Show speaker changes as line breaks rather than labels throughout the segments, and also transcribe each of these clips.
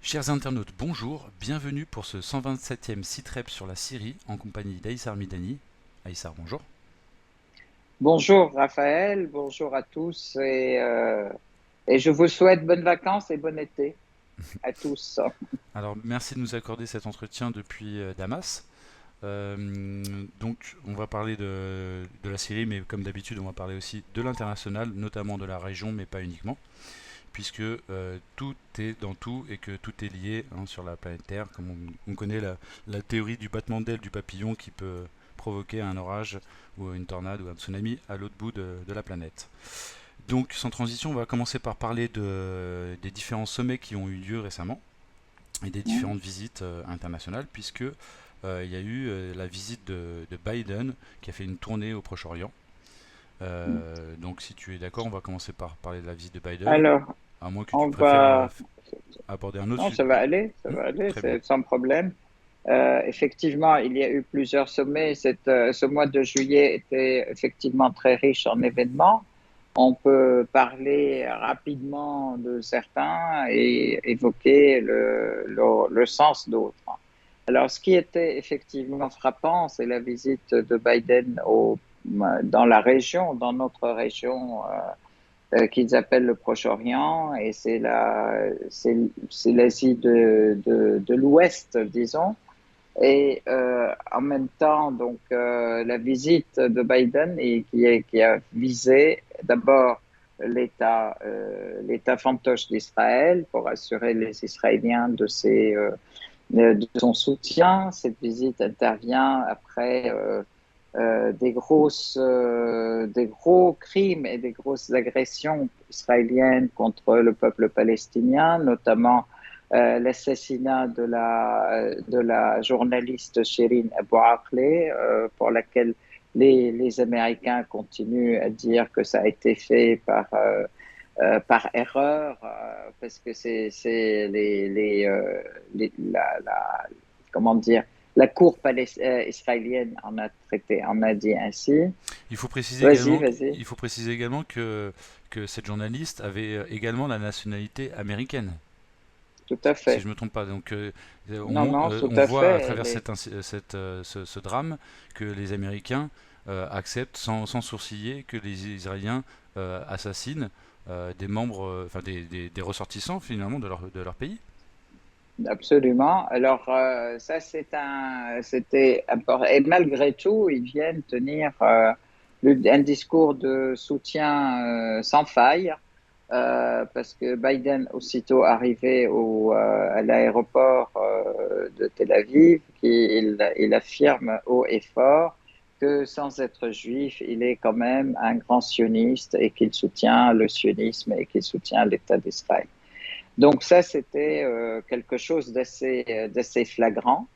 Chers internautes, bonjour, bienvenue pour ce 127e site-rep sur la Syrie en compagnie d'Aïssar Midani. Aïssar, bonjour.
Bonjour Raphaël, bonjour à tous et je vous souhaite bonnes vacances et bon été à tous.
Alors, merci de nous accorder cet entretien depuis Damas. Donc, on va parler de la Syrie, mais comme d'habitude, on va parler aussi de l'international, notamment de la région, mais pas uniquement, puisque tout est dans tout et que tout est lié sur la planète Terre, comme on connaît la théorie du battement d'aile du papillon qui peut provoquer un orage ou une tornade ou un tsunami à l'autre bout de la planète. Donc sans transition, on va commencer par parler des différents sommets qui ont eu lieu récemment et des différentes visites internationales, puisque il y a eu la visite de Biden qui a fait une tournée au Proche-Orient. Donc si tu es d'accord, on va commencer par parler de la visite de Biden,
Alors,
à moins que tu
on
préfères
va...
aborder un autre
Non,
sujet.
ça va aller,
Très bien.
c'est sans problème. Effectivement, il y a eu plusieurs sommets. Ce mois de juillet était effectivement très riche en événements. On peut parler rapidement de certains et évoquer le sens d'autres. Alors, ce qui était effectivement frappant, c'est la visite de Biden dans la région, dans notre région qu'ils appellent le Proche-Orient, et c'est l'Asie de l'Ouest, disons. Et en même temps, donc, la visite de Biden qui a visé d'abord l'État fantoche d'Israël pour assurer les Israéliens de son soutien. Cette visite intervient après des gros crimes et des grosses agressions israéliennes contre le peuple palestinien, notamment l'assassinat de la journaliste Shirin Abu Akleh, pour laquelle les Américains continuent à dire que ça a été fait par erreur, parce que c'est comment dire, la cour israélienne en a dit ainsi. Vas-y, vas-y.
Il faut préciser également que cette journaliste avait également la nationalité américaine,
Tout à
si
fait.
je ne me trompe pas. Donc
Non, non, tout
on
à
voit à
fait.
travers ce drame que les Américains acceptent sans sourciller que les Israéliens assassinent des membres, enfin des ressortissants finalement de leur pays.
Absolument. Alors, ça, c'était important. Et malgré tout, ils viennent tenir un discours de soutien sans faille, parce que Biden, aussitôt arrivé à l'aéroport de Tel Aviv, il affirme haut et fort que sans être juif, il est quand même un grand sioniste et qu'il soutient le sionisme et qu'il soutient l'État d'Israël. Donc ça, c'était quelque chose d'assez flagrant.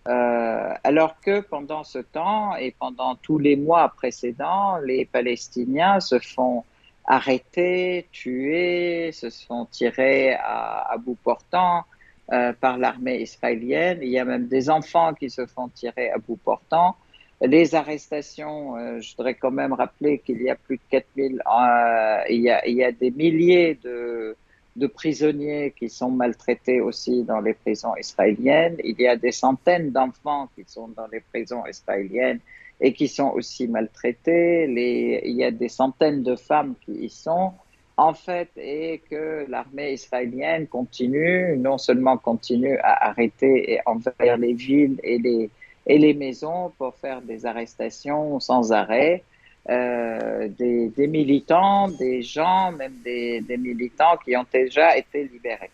Alors que pendant ce temps et pendant tous les mois précédents, les Palestiniens se font arrêter, tuer, se sont tirés à bout portant par l'armée israélienne. Il y a même des enfants qui se font tirer à bout portant. Les arrestations, je voudrais quand même rappeler qu'il y a plus de 4000, il y a des milliers de prisonniers qui sont maltraités aussi dans les prisons israéliennes. Il y a des centaines d'enfants qui sont dans les prisons israéliennes et qui sont aussi maltraités. Il y a des centaines de femmes qui y sont. En fait, et que l'armée israélienne continue, non seulement continue à arrêter et envers les villes et les maisons pour faire des arrestations sans arrêt, des militants, des gens, même des militants qui ont déjà été libérés.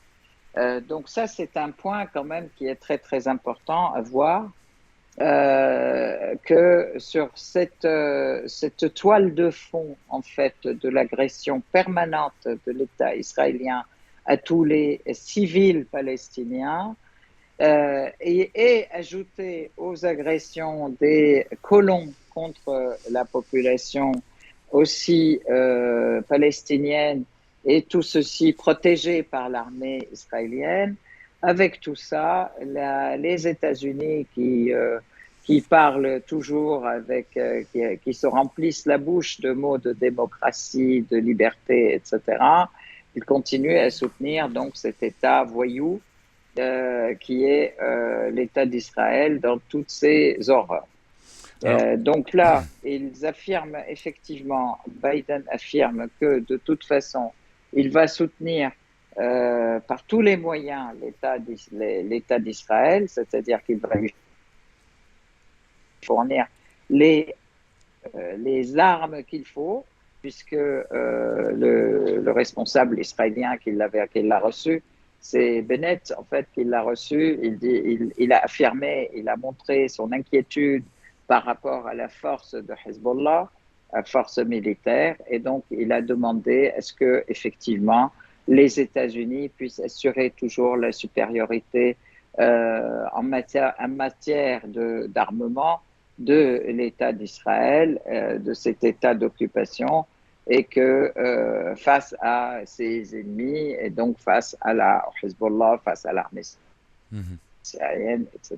Donc ça, c'est un point quand même qui est très, très important à voir, que sur cette toile de fond, en fait, de l'agression permanente de l'État israélien à tous les civils palestiniens, et ajouter aux agressions des colons contre la population aussi palestinienne, et tout ceci protégé par l'armée israélienne. Avec tout ça, les États-Unis qui parlent toujours qui se remplissent la bouche de mots de démocratie, de liberté, etc., ils continuent à soutenir donc cet État voyou qui est l'État d'Israël dans toutes ses horreurs.
Alors,
Donc là, ils affirment effectivement, Biden affirme que de toute façon, il va soutenir par tous les moyens l'État d'Israël, c'est-à-dire qu'il va lui fournir les, les armes qu'il faut, puisque le responsable israélien qui l'a reçu, c'est Bennett, en fait, qui l'a reçu. Il a affirmé, il a montré son inquiétude par rapport à la force de Hezbollah, la force militaire, et donc il a demandé est-ce que effectivement les États-Unis puissent assurer toujours la supériorité en matière d'armement de l'État d'Israël, de cet État d'occupation, et que face à ses ennemis, et donc face à la Hezbollah, face à l'armée syrienne, etc.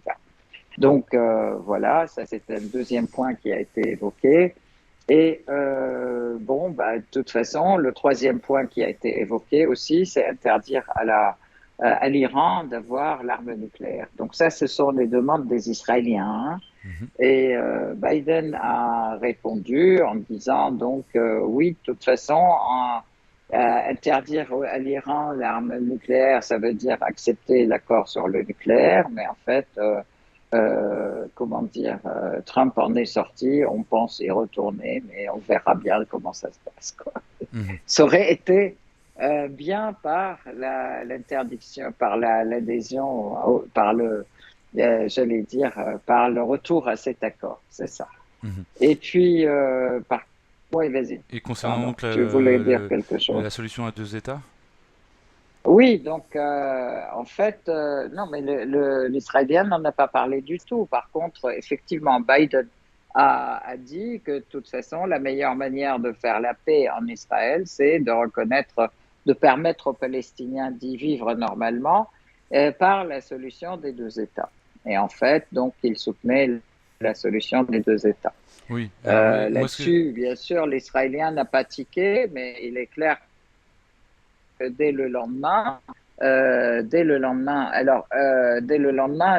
Donc voilà, ça c'est un deuxième point qui a été évoqué. Et bon, de toute façon, le troisième point qui a été évoqué aussi, c'est interdire à l'Iran d'avoir l'arme nucléaire. Donc ça, ce sont les demandes des Israéliens. Hein. Et Biden a répondu en disant donc oui, de toute façon, interdire à l'Iran l'arme nucléaire, ça veut dire accepter l'accord sur le nucléaire, mais en fait, comment dire, Trump en est sorti, on pense y retourner, mais on verra bien comment ça se passe. Quoi. Ça aurait été bien par l'interdiction, par l'adhésion, par le j'allais dire, par le retour à cet accord, c'est ça. Et puis, oui, vas-y.
Et concernant donc
tu voulais dire quelque chose.
la solution à deux États?
Oui, donc en fait, non, mais l'Israélien n'en a pas parlé du tout. Par contre, effectivement, Biden a dit que de toute façon, la meilleure manière de faire la paix en Israël, c'est de permettre aux Palestiniens d'y vivre normalement par la solution des deux États. Et en fait, donc, il soutenait la solution des deux États.
Oui.
Là-dessus, bien sûr, l'Israélien n'a pas tiqué, mais il est clair que dès le lendemain,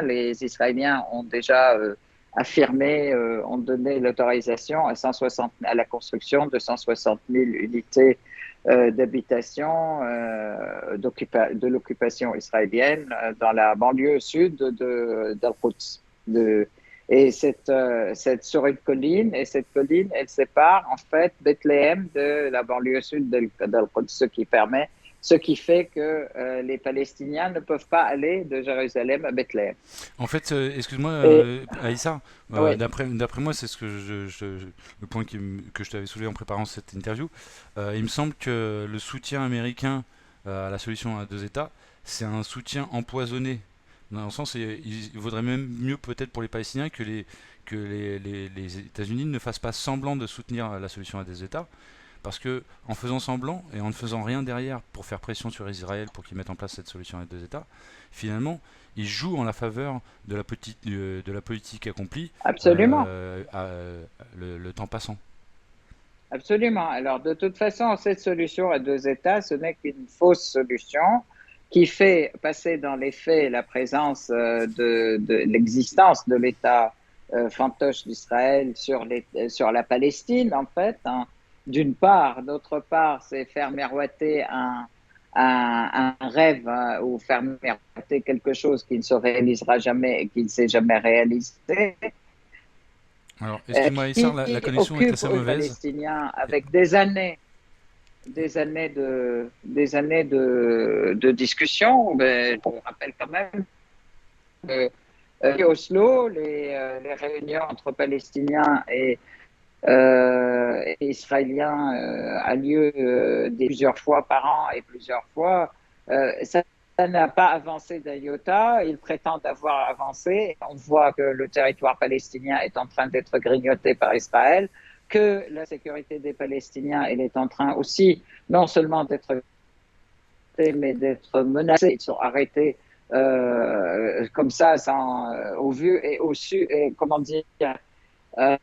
les Israéliens ont déjà affirmé, ont donné l'autorisation à la construction de 160 000 unités d'habitation de l'occupation israélienne dans la banlieue sud d'Al-Quds. Et sur une colline, et cette colline, elle sépare en fait Bethléem de la banlieue sud d'Al-Quds, ce qui fait que les Palestiniens ne peuvent pas aller de Jérusalem à Bethléem.
En fait, excuse-moi, Aïssa,
Oui.
d'après moi, c'est ce que le point que je t'avais soulevé en préparant cette interview. Il me semble que le soutien américain à la solution à deux États, c'est un soutien empoisonné. Dans le sens, il vaudrait même mieux peut-être pour les Palestiniens que les États-Unis ne fassent pas semblant de soutenir la solution à deux États. Parce que en faisant semblant et en ne faisant rien derrière pour faire pression sur Israël pour qu'ils mettent en place cette solution à deux États, finalement, ils jouent en la faveur de la politique accomplie
Absolument.
le temps passant.
Absolument. Alors, de toute façon, cette solution à deux États, ce n'est qu'une fausse solution qui fait passer dans les faits la présence de l'existence de l'État fantoche d'Israël sur la Palestine, en fait. Hein. D'une part. D'autre part, c'est faire miroiter un rêve ou faire miroiter quelque chose qui ne se réalisera jamais et qui ne s'est jamais réalisé.
Alors, excuse-moi, Issa, la connexion est assez mauvaise.
Palestiniens avec des années de discussion. Mais je vous rappelle quand même que Oslo, les réunions entre Palestiniens et israélien a lieu plusieurs fois par an et plusieurs fois. Ça n'a pas avancé d'un iota. Ils prétendent avoir avancé. On voit que le territoire palestinien est en train d'être grignoté par Israël, que la sécurité des Palestiniens elle est en train aussi non seulement d'être mais d'être menacés. Ils sont arrêtés comme ça, sans, au vu et au su, et comment dire, à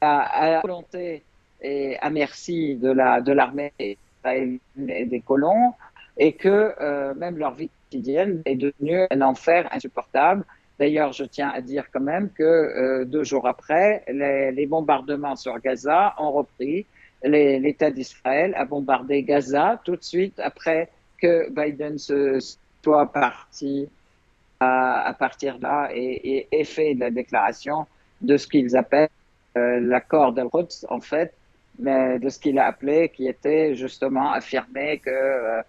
la volonté et à merci de l'armée israélienne et des colons, et que même leur vie quotidienne est devenue un enfer insupportable. D'ailleurs, je tiens à dire quand même que 2 jours après, les bombardements sur Gaza ont repris. L'État d'Israël a bombardé Gaza tout de suite après que Biden soit parti à partir de là et fait la déclaration de ce qu'ils appellent l'accord d'Al-Quds, en fait, mais de ce qu'il a appelé, qui était justement affirmer que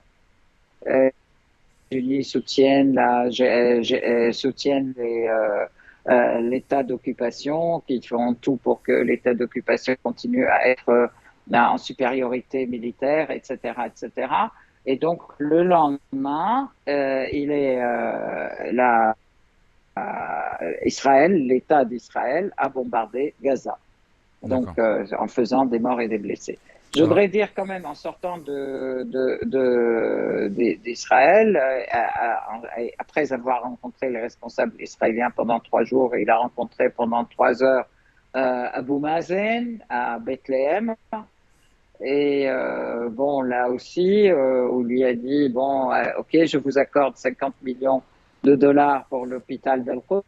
États-Unis soutiennent l'état d'occupation, qu'ils font tout pour que l'état d'occupation continue à être en supériorité militaire, etc., etc. Et donc, le lendemain, Israël, l'État d'Israël, a bombardé Gaza, donc
D'accord.
en faisant des morts et des blessés. Je
Alors,
voudrais dire quand même, en sortant d'Israël, après avoir rencontré les responsables israéliens pendant 3 jours, il a rencontré pendant 3 heures Abou Mazen à Bethléem. Et bon, là aussi, on lui a dit, bon, ok, je vous accorde 50 millions de dollars pour l'hôpital d'Al-Quds,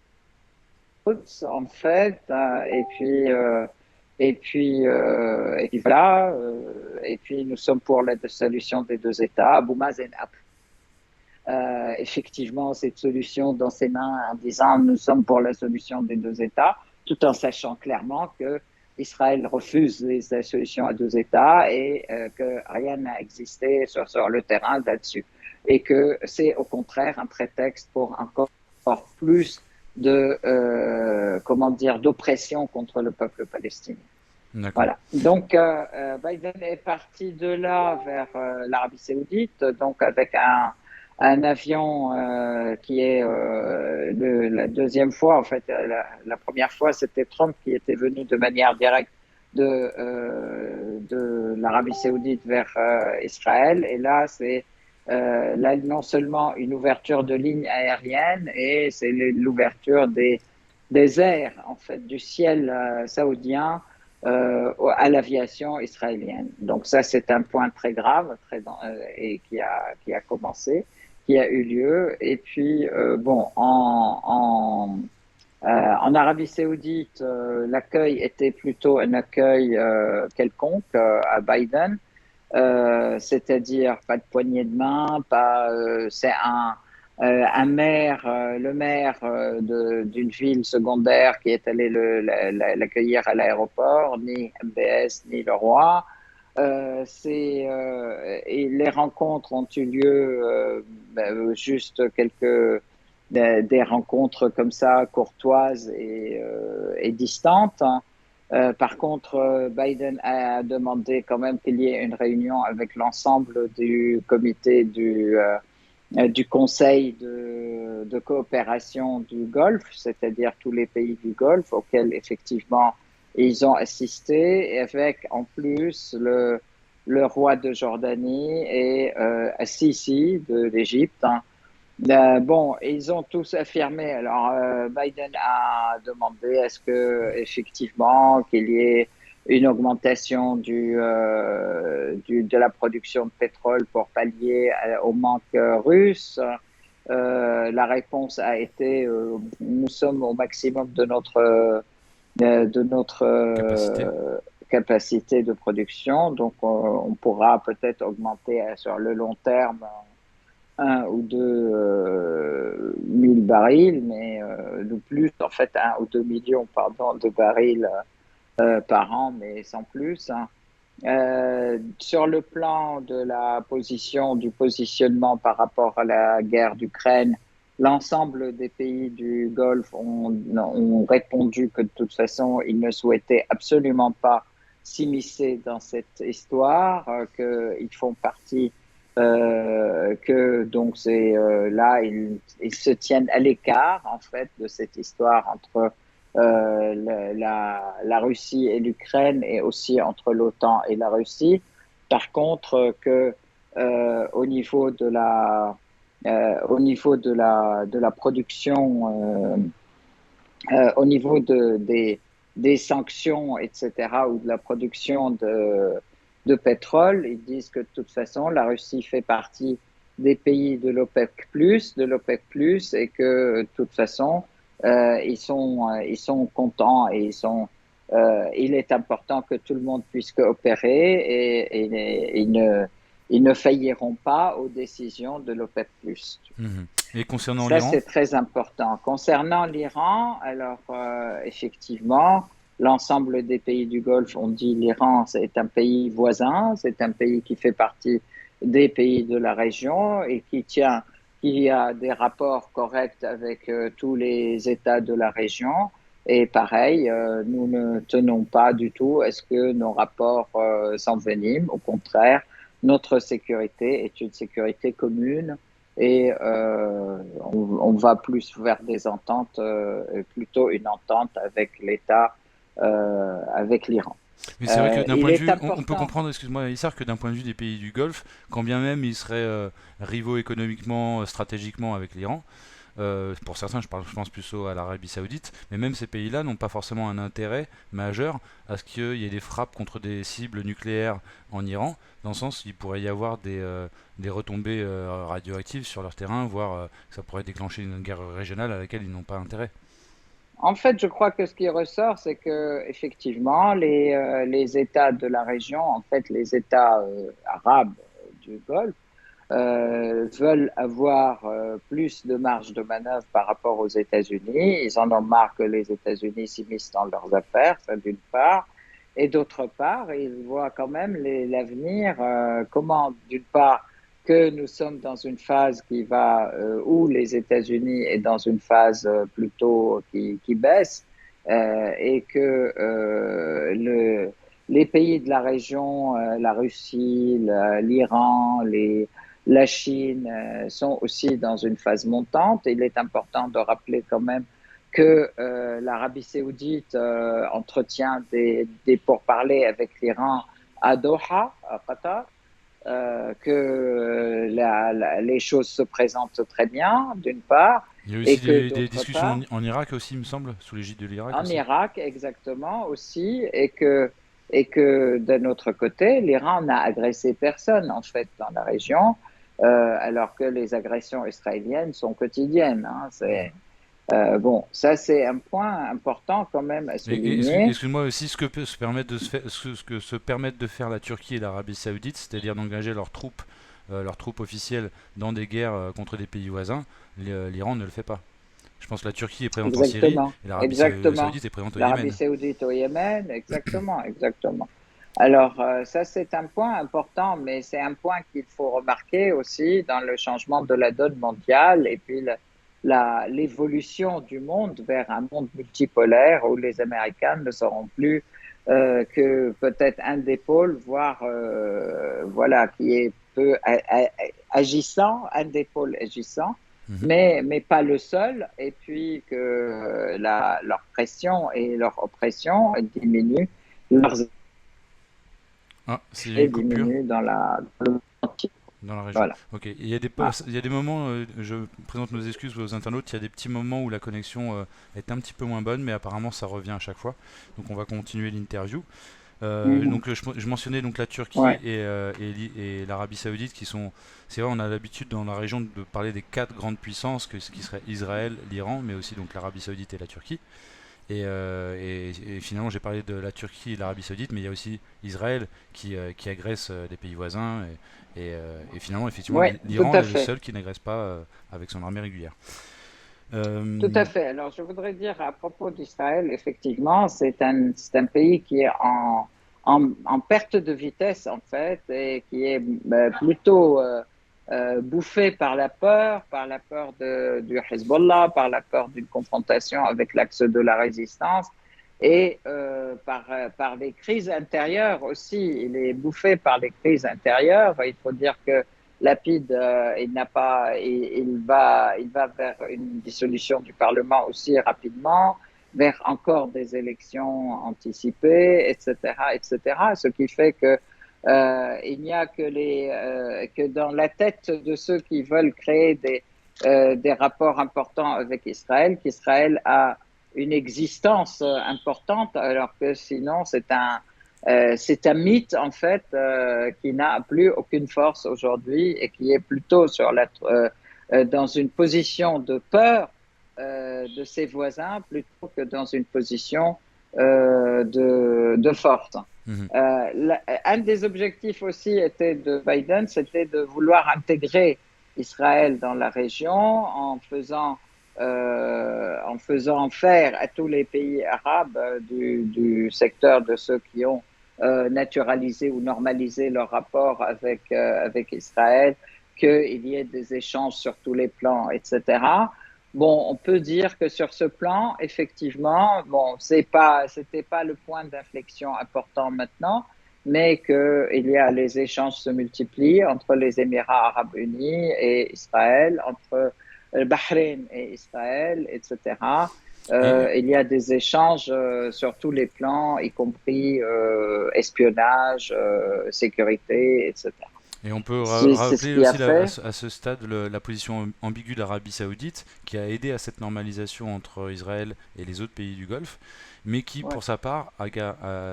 en fait, et puis voilà, et puis nous sommes pour la solution des 2 États. Abou Mazen a effectivement cette solution dans ses mains en disant nous sommes pour la solution des 2 États, tout en sachant clairement que Israël refuse la solution à 2 États et que rien n'a existé sur le terrain là-dessus. Et que c'est au contraire un prétexte pour encore plus comment dire, d'oppression contre le peuple palestinien.
d'accord.
Voilà. Donc, Biden est parti de là vers l'Arabie Saoudite, donc avec un avion qui est la deuxième fois, en fait, la première fois, c'était Trump qui était venu de manière directe de l'Arabie Saoudite vers Israël. Et là, c'est là, non seulement une ouverture de lignes aériennes, et c'est l'ouverture des airs, en fait, du ciel saoudien à l'aviation israélienne. Donc ça, c'est un point très grave et qui a commencé, qui a eu lieu. Et puis, bon, en Arabie Saoudite, l'accueil était plutôt un accueil quelconque à Biden, c'est-à-dire pas de poignée de main, pas, c'est un maire, le maire d'une ville secondaire qui est allé l'accueillir à l'aéroport, ni MBS, ni le roi. Et les rencontres ont eu lieu juste des rencontres comme ça, courtoises et distantes. Par contre, Biden a demandé quand même qu'il y ait une réunion avec l'ensemble du comité du Conseil de coopération du Golfe, c'est-à-dire tous les pays du Golfe auxquels effectivement ils ont assisté, et avec en plus le roi de Jordanie et Sisi de l'Égypte. Hein. Bon, ils ont tous affirmé. Alors, Biden a demandé est-ce que effectivement qu'il y ait une augmentation de la production de pétrole pour pallier au manque russe. La réponse a été nous sommes au maximum de notre
Capacité.
capacité de production, donc on pourra peut-être augmenter sur le long terme 1 ou 2 000 barils, mais de plus, en fait, 1 ou 2 millions, pardon, de barils par an, mais sans plus. Hein. Sur le plan de du positionnement par rapport à la guerre d'Ukraine, l'ensemble des pays du Golfe ont répondu que de toute façon, ils ne souhaitaient absolument pas s'immiscer dans cette histoire, qu'ils font partie, que donc c'est là, ils se tiennent à l'écart en fait de cette histoire entre la Russie et l'Ukraine, et aussi entre l'OTAN et la Russie. Par contre, que au niveau au niveau de la production, au niveau des sanctions, etc., ou de la production de pétrole. Ils disent que de toute façon, la Russie fait partie des pays de l'OPEC+, et que de toute façon, ils sont contents et il est important que tout le monde puisse coopérer ils ne failliront pas aux décisions de l'OPEC+.
Mhm. Et concernant
Ça,
l'Iran?
c'est très important. Concernant l'Iran, alors effectivement, l'ensemble des pays du Golfe ont dit l'Iran, c'est un pays voisin, c'est un pays qui fait partie des pays de la région et qui a des rapports corrects avec tous les États de la région. Et pareil, nous ne tenons pas du tout à ce que nos rapports s'enveniment. Au contraire, notre sécurité est une sécurité commune et on va plus vers des ententes, plutôt une entente avec l'État, avec l'Iran.
Mais c'est vrai que d'un
Il
point de
est
vue, on peut
important.
comprendre, excuse-moi Issar, que d'un point de vue des pays du Golfe, quand bien même ils seraient rivaux économiquement, stratégiquement avec l'Iran, pour certains, je pense plus à l'Arabie Saoudite, mais même ces pays-là n'ont pas forcément un intérêt majeur à ce qu'il y ait des frappes contre des cibles nucléaires en Iran, dans le sens où il pourrait y avoir des retombées radioactives sur leur terrain, voire que ça pourrait déclencher une guerre régionale à laquelle ils n'ont pas intérêt.
En fait, je crois que ce qui ressort, c'est que effectivement, les États de la région, en fait, les États arabes du Golfe, veulent avoir plus de marge de manœuvre par rapport aux États-Unis. Ils en ont marre que les États-Unis s'immiscent dans leurs affaires, ça d'une part. Et d'autre part, ils voient quand même l'avenir, comment d'une part que nous sommes dans une phase où les États-Unis est dans une phase plutôt qui baisse, et que les pays de la région, la Russie, l'Iran, la Chine sont aussi dans une phase montante. Il est important de rappeler quand même que l'Arabie saoudite entretient des pourparlers avec l'Iran à Doha, à Qatar, que les choses se présentent très bien, d'une part,
Il y a
et
aussi
que
des
d'autre
discussions
part,
en Irak aussi, il me semble, sous l'égide de l'Irak
en
aussi.
Irak exactement aussi, et que d'un autre côté, l'Iran n'a agressé personne en fait dans la région, alors que les agressions israéliennes sont quotidiennes. Hein, bon, ça c'est un point important quand même à souligner.
Excuse-moi aussi, ce que peut se permettre ce que se permettent de faire la Turquie et l'Arabie Saoudite, c'est-à-dire d'engager leurs troupes officielles dans des guerres contre des pays voisins, l'Iran ne le fait pas. Je pense que la Turquie est présente en Syrie
Exactement,
et l'Arabie
exactement.
Saoudite est présente au
L'Arabie
Yémen.
Saoudite au Yémen, exactement, exactement. Alors, ça, c'est un point important, mais c'est un point qu'il faut remarquer aussi dans le changement de la donne mondiale et puis l'évolution du monde vers un monde multipolaire où les Américains ne seront plus que peut-être un des pôles, voire voilà, qui est peu agissant, un des pôles agissants,
Mhm.
mais pas le seul, et puis que leur pression et leur oppression diminuent, leurs
Ah, c'est
effets
une coupure
diminuent dans le monde entier.
dans la région.
Voilà.
Ok,
Ah.
il y a des moments, je présente nos excuses aux internautes, il y a des petits moments où la connexion est un petit peu moins bonne, mais apparemment ça revient à chaque fois. Donc on va continuer l'interview.
Mhm.
Je mentionnais donc la Turquie
Ouais.
et l'Arabie Saoudite qui sont, c'est vrai, on a l'habitude dans la région de parler des quatre grandes puissances, ce qui serait Israël, l'Iran, mais aussi donc l'Arabie Saoudite et la Turquie. Et finalement j'ai parlé de la Turquie et de l'Arabie Saoudite, mais il y a aussi Israël qui agresse des pays voisins. Et finalement, effectivement,
Ouais, tout
l'Iran
à
est le
fait.
seul qui n'agresse pas avec son armée régulière.
Tout
Euh,
à fait. Alors, je voudrais dire à propos d'Israël, effectivement, c'est un pays qui est en perte de vitesse, en fait, et qui est plutôt bouffé par la peur du Hezbollah, par la peur d'une confrontation avec l'axe de la résistance, et par les crises intérieures aussi. Il est bouffé par les crises intérieures. Il faut dire que Lapide, il n'a pas, il va vers une dissolution du Parlement aussi rapidement, vers encore des élections anticipées, etc., etc. Ce qui fait que Il n'y a que dans la tête de ceux qui veulent créer des rapports importants avec Israël, qu'Israël a une existence importante, alors que sinon c'est un mythe en fait qui n'a plus aucune force aujourd'hui et qui est plutôt dans une position de peur de ses voisins plutôt que dans une position de force.
Mhm.
Un des objectifs aussi de Biden, c'était de vouloir intégrer Israël dans la région en faisant faire à tous les pays arabes du secteur de ceux qui ont naturalisé ou normalisé leur rapport avec Israël, qu'il y ait des échanges sur tous les plans, etc. Bon, on peut dire que sur ce plan, effectivement, bon, c'était pas le point d'inflexion important maintenant, mais les échanges se multiplient entre les Émirats arabes unis et Israël, entre le Bahreïn et Israël, etc.
Et,
Il y a des échanges sur tous les plans, y compris espionnage, sécurité, etc.
Et on peut
C'est ce
rappeler
qui a
aussi
fait.
à ce stade la position ambiguë de l'Arabie Saoudite, qui a aidé à cette normalisation entre Israël et les autres pays du Golfe, mais qui,
Ouais.
pour sa part,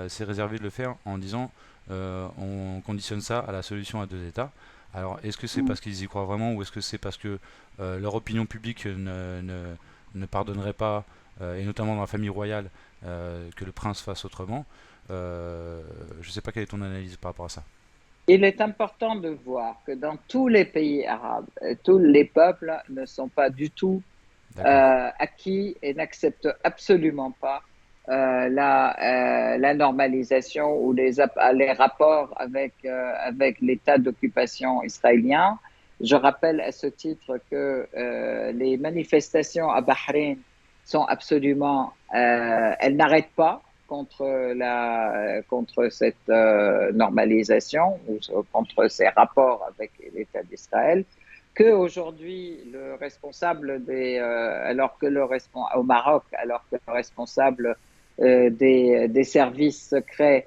s'est réservé de le faire en disant on conditionne ça à la solution à deux États. Alors, est-ce que c'est
Mm.
parce qu'ils y croient vraiment, ou est-ce que c'est parce que leur opinion publique ne pardonnerait pas, et notamment dans la famille royale, que le prince fasse autrement? Je ne sais pas quelle est ton analyse par rapport à ça.
Il est important de voir que dans tous les pays arabes, tous les peuples ne sont pas du tout
D'accord.
acquis et n'acceptent absolument pas la normalisation ou les rapports avec l'État d'occupation israélien. Je rappelle à ce titre que les manifestations à Bahreïn sont elles n'arrêtent pas contre cette normalisation ou contre ces rapports avec l'État d'Israël, qu'aujourd'hui, alors que au Maroc, alors que le responsable des services secrets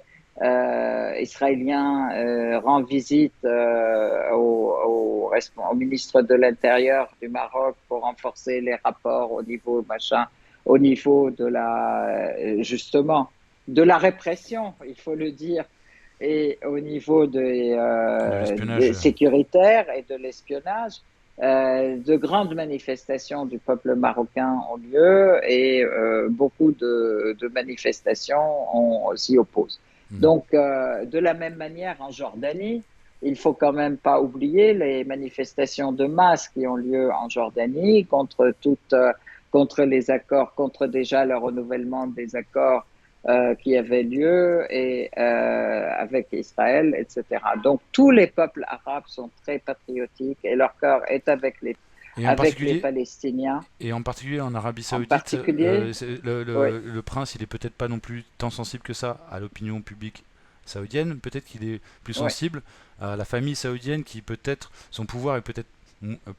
israéliens rend visite au ministre de l'Intérieur du Maroc pour renforcer les rapports au niveau justement, de la répression, il faut le dire, et au niveau
De l'espionnage.
des sécuritaires et de l'espionnage. De grandes manifestations du peuple marocain ont lieu et beaucoup de manifestations s'y opposent.
Mhm.
Donc, de la même manière, en Jordanie, il faut quand même pas oublier les manifestations de masse qui ont lieu en Jordanie contre les accords, contre déjà le renouvellement des accords qui avait lieu avec Israël, etc. Donc tous les peuples arabes sont très patriotiques et leur cœur est
Et en
avec les
particulier,
Palestiniens.
Et en particulier en Arabie
En
Saoudite,
particulier, oui,
le prince, il est peut-être pas non plus tant sensible que ça à l'opinion publique saoudienne. Peut-être qu'il est plus
oui,
sensible à la famille saoudienne qui peut-être, son pouvoir est peut-être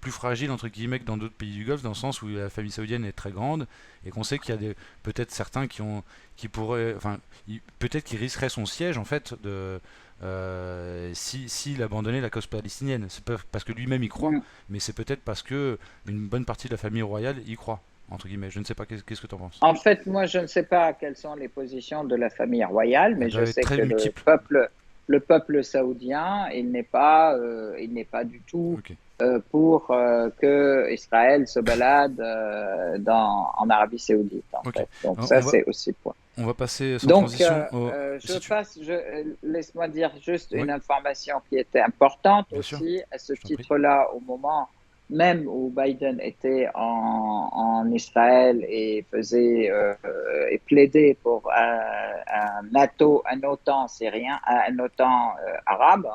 plus fragile entre guillemets que dans d'autres pays du Golfe, dans le sens où la famille saoudienne est très grande et qu'on sait qu'il y a peut-être certains qui pourraient, enfin, peut-être qu'il risquerait son siège en fait s'il abandonnait la cause palestinienne. C'est pas parce que lui-même y croit,
mm.
mais c'est peut-être parce que une bonne partie de la famille royale y croit, entre guillemets. Je ne sais pas, qu'est-ce que tu en penses?
En fait, moi, je ne sais pas quelles sont les positions de la famille royale,
Elles
mais je
doivent être
sais
très
que
multiples.
le peuple saoudien, il n'est pas du tout
Ok.
pour que Israël se balade en Arabie Saoudite, en
Ok.
fait. Donc
On
ça,
va,
c'est aussi point.
on va passer sans
Donc,
transition au... Si tu...
laisse-moi dire juste
Oui,
une information qui était importante
bien sûr,
aussi à ce
je t'en prie.
titre-là, au moment même où Biden était en Israël et et plaidait pour un OTAN syrien, un OTAN arabe.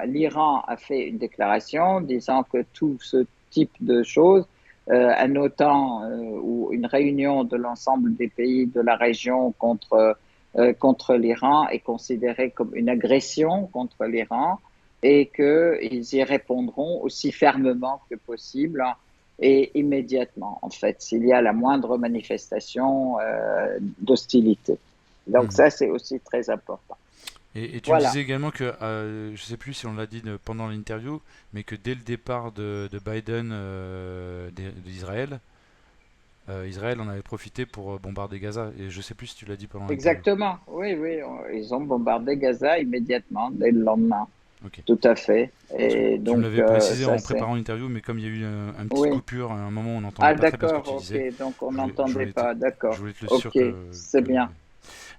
L'Iran a fait une déclaration disant que tout ce type de choses, un OTAN ou une réunion de l'ensemble des pays de la région contre l'Iran est considérée comme une agression contre l'Iran et qu'ils y répondront aussi fermement que possible et immédiatement, en fait, s'il y a la moindre manifestation d'hostilité. Donc
Mhm.
ça, c'est aussi très important.
Et tu me
Voilà.
disais également que, je sais plus si on l'a dit pendant l'interview, mais que dès le départ de Biden d'Israël, Israël en avait profité pour bombarder Gaza. Et je sais plus si tu l'as dit pendant l'interview.
Exactement. Oui, oui, ils ont bombardé Gaza immédiatement, dès le lendemain.
Ok.
Tout à fait.
Parce que
Et
tu me
donc,
l'avais précisé
ça
en
c'est.
préparant l'interview, mais comme il y a eu un petit
Oui.
coupure, à un moment on n'entendait
Ah,
pas très bien ce que
d'accord,
tu
ok.
disais,
Donc, on
je
n'entendait
voulais te,
pas.
je
D'accord.
voulais être sûr
Ok, c'est
que...
bien.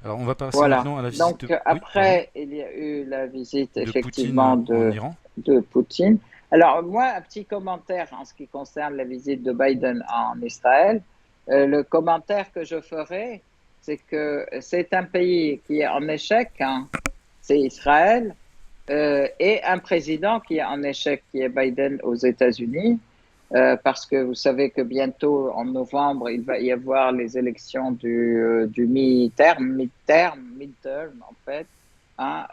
Alors on va passer
Voilà.
maintenant à la visite
Donc,
de... Oui, pardon.
après, il y a eu la visite,
De Poutine
effectivement,
en Iran.
de Poutine. Alors, moi, un petit commentaire en ce qui concerne la visite de Biden en Israël. Le commentaire que je ferai, c'est que c'est un pays qui est en échec, hein, c'est Israël, et un président qui est en échec, qui est Biden aux États-Unis, parce que vous savez que bientôt, en novembre, il va y avoir les élections du midterm, en fait, hein,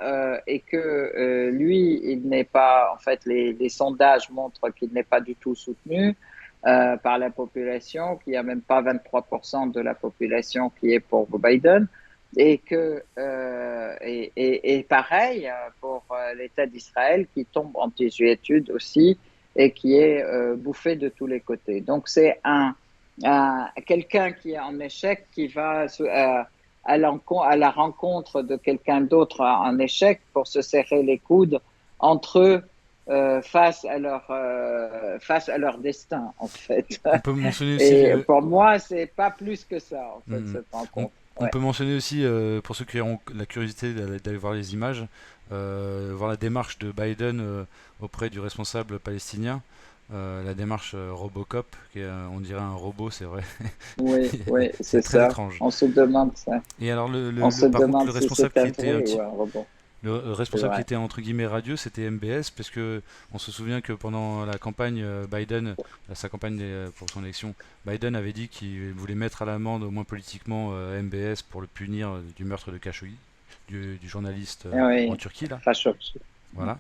et que lui, il n'est pas, en fait, les sondages montrent qu'il n'est pas du tout soutenu par la population, qu'il n'y a même pas 23% de la population qui est pour Biden. Et pareil pour l'État d'Israël qui tombe en désuétude aussi et qui est bouffé de tous les côtés. Donc c'est quelqu'un qui est en échec qui va à la rencontre de quelqu'un d'autre en échec pour se serrer les coudes entre eux face à leur destin en fait.
On peut mentionner aussi...
Et pour moi, c'est pas plus que ça en fait
Mm.
cette
On,
rencontre.
on
Ouais.
peut mentionner aussi, pour ceux qui ont la curiosité d'aller voir les images, voir la démarche de Biden auprès du responsable palestinien, la démarche Robocop, qui est, on dirait un robot, c'est vrai.
Oui, oui,
C'est
c'est
très
ça.
étrange.
On se demande ça.
Et alors,
On se
par contre,
demande si c'est un vrai ou un robot.
le
C'est
responsable qui
vrai.
était entre guillemets radieux, c'était MBS, parce que on se souvient que pendant la campagne Biden, sa campagne pour son élection, Biden avait dit qu'il voulait mettre à l'amende, au moins politiquement, MBS pour le punir du meurtre de Khashoggi, du journaliste en
Oui,
Turquie là.
Khashoggi.
Voilà.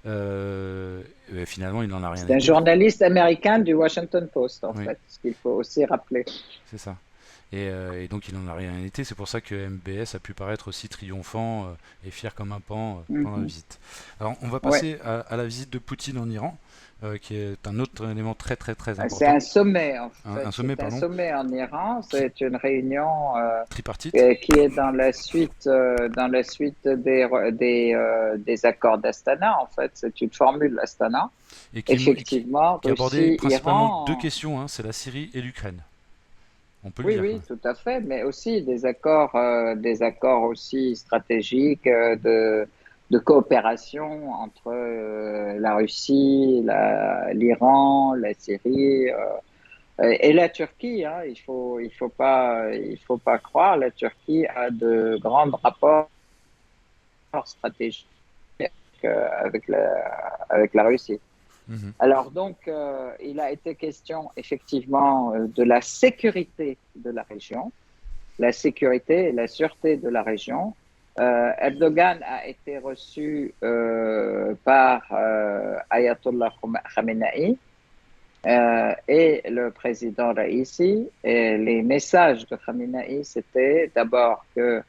Et finalement, il n'en a rien
C'est un
été.
journaliste américain du Washington Post, en
Oui,
fait, ce qu'il faut aussi rappeler.
c'est ça. Et donc il n'en a rien été. C'est pour ça que MBS a pu paraître aussi triomphant et fier comme un pan pendant la
Mhm.
visite. Alors on va
Ouais.
passer à la visite de Poutine en Iran, qui est un autre élément très très très
C'est un
important.
sommet, en fait.
Un sommet,
C'est un
pardon,
sommet en Iran.
qui
C'est une réunion
tripartite
qui est dans la suite des accords d'Astana, en fait. C'est une formule Astana.
et
Effectivement,
qui abordait
Russie,
principalement deux
Iran.
questions, hein, c'est la Syrie et l'Ukraine. On peut le
Oui,
dire.
oui, tout à fait, mais aussi des accords aussi stratégiques de coopération entre la Russie, l'Iran, la Syrie et la Turquie. Hein. Il faut pas croire, la Turquie a de grands rapports stratégiques avec la Russie.
Mhm.
Alors donc, il a été question effectivement de la sécurité de la région, la sécurité et la sûreté de la région. Erdogan a été reçu par Ayatollah Khamenei et le président Raisi. Et les messages de Khamenei, c'était d'abord que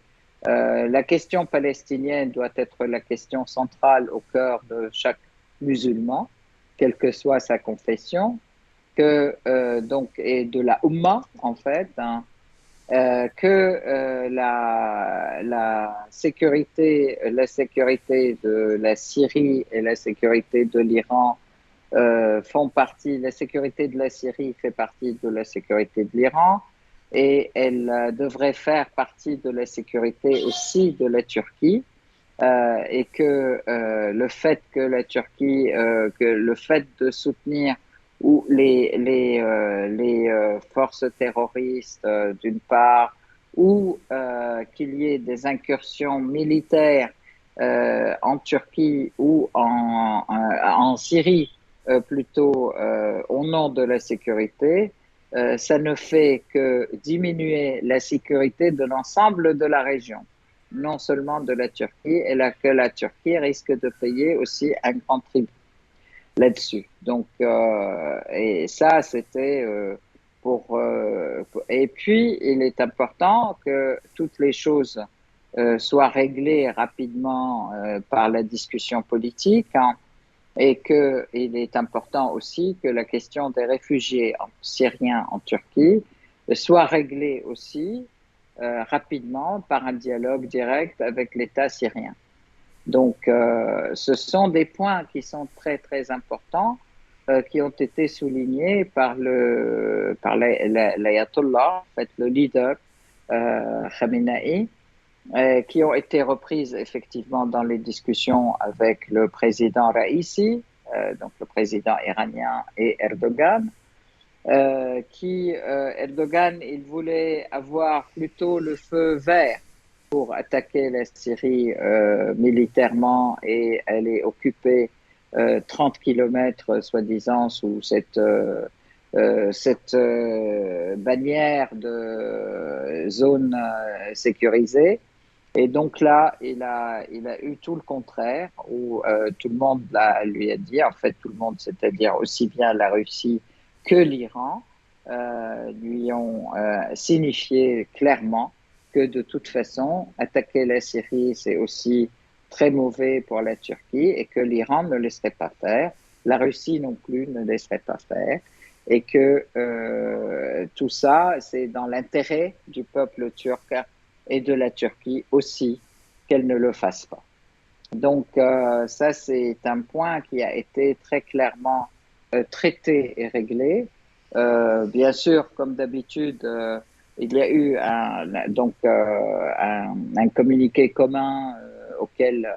la question palestinienne doit être la question centrale au cœur de chaque musulman, quelle que soit sa confession, que donc et de la Ummah en fait, hein, que la sécurité de la Syrie et la sécurité de l'Iran font partie, la sécurité de la Syrie fait partie de la sécurité de l'Iran et elle devrait faire partie de la sécurité aussi de la Turquie. Et que que le fait de soutenir ou les forces terroristes d'une part, ou qu'il y ait des incursions militaires en Turquie ou en Syrie, plutôt au nom de la sécurité, ça ne fait que diminuer la sécurité de l'ensemble de la région, non seulement de la Turquie, et que la Turquie risque de payer aussi un grand tribut là-dessus. Donc, et ça, c'était et puis, il est important que toutes les choses soit réglée rapidement par la discussion politique, hein, et qu'il est important aussi que la question des réfugiés syriens en Turquie soit réglée aussi rapidement par un dialogue direct avec l'État syrien. Donc, ce sont des points qui sont très, très importants, qui ont été soulignés par l'ayatollah, en fait, le leader Khamenei, qui ont été reprises effectivement dans les discussions avec le président Raisi, donc le président iranien, et Erdogan. Erdogan, il voulait avoir plutôt le feu vert pour attaquer la Syrie militairement et aller occuper 30 kilomètres, soi-disant, sous cette bannière de zone sécurisée. Et donc là, il a eu tout le contraire, où tout le monde lui a dit, en fait tout le monde, c'est-à-dire aussi bien la Russie que l'Iran, lui ont signifié clairement que de toute façon, attaquer la Syrie, c'est aussi très mauvais pour la Turquie et que l'Iran ne laisserait pas faire, la Russie non plus ne laisserait pas faire, et que tout ça, c'est dans l'intérêt du peuple turc et de la Turquie aussi qu'elle ne le fasse pas. Donc ça, c'est un point qui a été très clairement traité et réglé. Bien sûr, comme d'habitude, il y a eu un communiqué commun auquel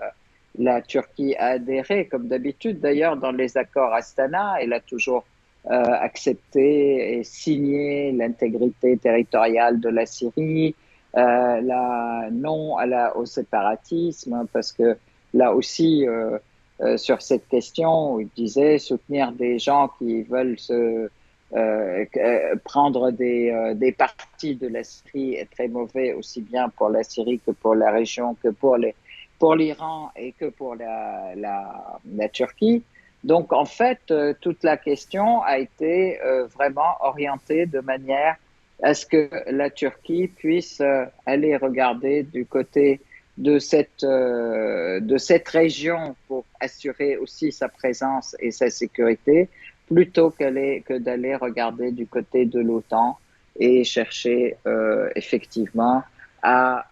la Turquie a adhéré, comme d'habitude. D'ailleurs, dans les accords Astana, elle a toujours accepté et signé l'intégrité territoriale de la Syrie, non au séparatisme, parce que là aussi, sur cette question, il disait soutenir des gens qui veulent prendre des parties de la Syrie est très mauvais, aussi bien pour la Syrie que pour la région, que pour l'Iran et que pour la Turquie. Donc, en fait, toute la question a été vraiment orientée de manière à ce que la Turquie puisse aller regarder du côté de cette région pour assurer aussi sa présence et sa sécurité, plutôt que d'aller regarder du côté de l'OTAN et chercher effectivement à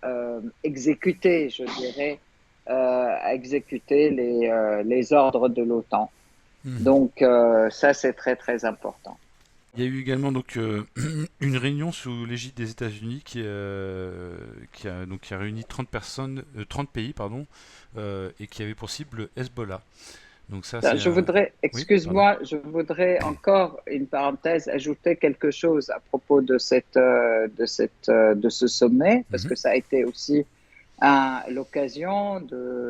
exécuter, je dirais, à exécuter les ordres de l'OTAN. Donc ça, c'est très, très important.
Il y a eu également donc une réunion sous l'égide des États-Unis qui a réuni 30 personnes, 30 pays pardon, et qui avait pour cible Hezbollah. Donc ça c'est oui, pardon.
Excuse-moi, je voudrais encore une parenthèse ajouter quelque chose à propos de de ce sommet, parce
Mhm.
que ça a été aussi l'occasion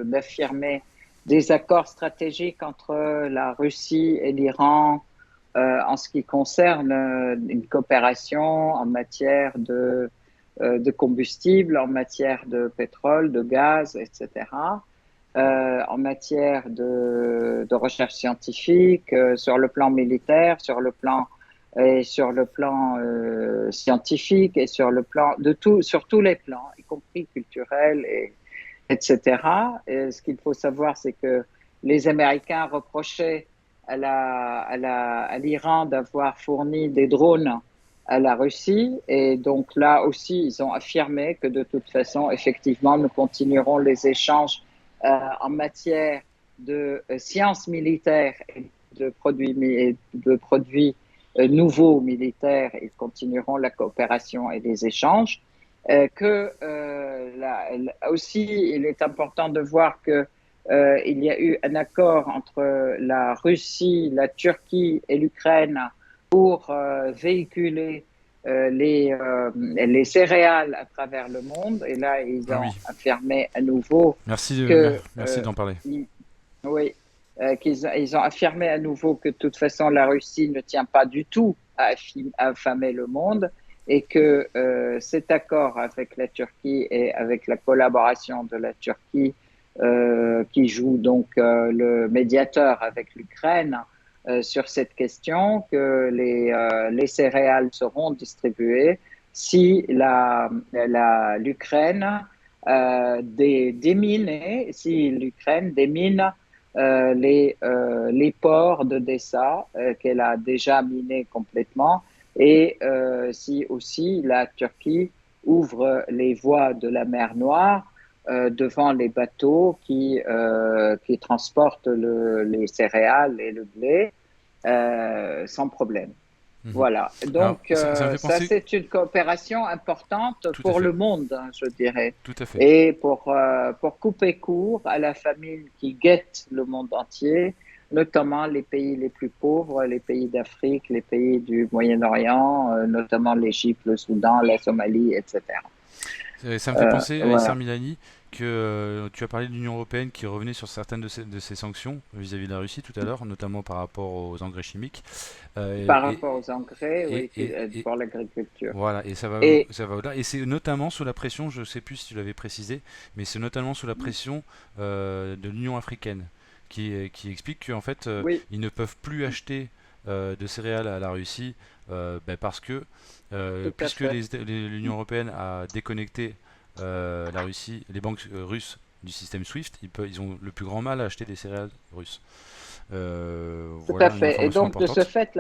d'affirmer des accords stratégiques entre la Russie et l'Iran en ce qui concerne une coopération en matière de combustible, en matière de pétrole, de gaz, etc., en matière de recherche scientifique, sur le plan militaire, sur le plan scientifique et sur le plan sur tous les plans, y compris culturel, etc. Et ce qu'il faut savoir, c'est que les Américains reprochaient à l'Iran d'avoir fourni des drones à la Russie. Et donc là aussi, ils ont affirmé que de toute façon, effectivement, nous continuerons les échanges en matière de sciences militaires et de produits nouveaux militaires. Ils continueront la coopération et les échanges. Aussi, il est important de voir que il y a eu un accord entre la Russie, la Turquie et l'Ukraine pour véhiculer les céréales à travers le monde. Et là, ils
Ah
ont
oui,
affirmé à nouveau
merci,
que,
merci d'en parler.
oui, ils ont affirmé à nouveau que de toute façon, la Russie ne tient pas du tout à affamer le monde et que cet accord avec la Turquie et avec la collaboration de la Turquie, qui joue donc le médiateur avec l'Ukraine sur cette question, que les céréales seront distribuées si l'Ukraine déminer, si l'Ukraine démine les ports d'Odessa qu'elle a déjà minés complètement, et si aussi la Turquie ouvre les voies de la mer Noire devant les bateaux qui transportent les céréales et le blé sans problème.
Mhm.
Voilà.
Alors,
Donc,
ça me fait
ça,
penser,
c'est une coopération importante
tout à
pour
fait,
le monde, hein, je dirais,
tout à fait.
et pour couper court à la famine qui guette le monde entier, notamment les pays les plus pauvres, les pays d'Afrique, les pays du Moyen-Orient, notamment l'Égypte, le Soudan, la Somalie, etc.
Ça me fait penser, Isser
Voilà.
Milani, que tu as parlé de l'Union européenne qui revenait sur certaines de ses sanctions vis-à-vis de la Russie tout à l'heure, notamment par rapport aux engrais chimiques. Euh,
Par
et,
rapport aux engrais,
et,
oui,
et, et-
pour l'agriculture.
voilà, et
Et
ça va au-delà. Et c'est notamment sous la pression, je ne sais plus si tu l'avais précisé, mais c'est notamment sous la pression de l'Union africaine qui explique qu'en fait,
oui,
ils ne peuvent plus acheter de céréales à la Russie parce que,
tout à
puisque
fait.
l'Union européenne a déconnecté la Russie, les banques russes du système SWIFT, ils ont le plus grand mal à acheter des céréales russes.
Tout à
Voilà une
fait. Et
information
donc, de ce
importante.
fait,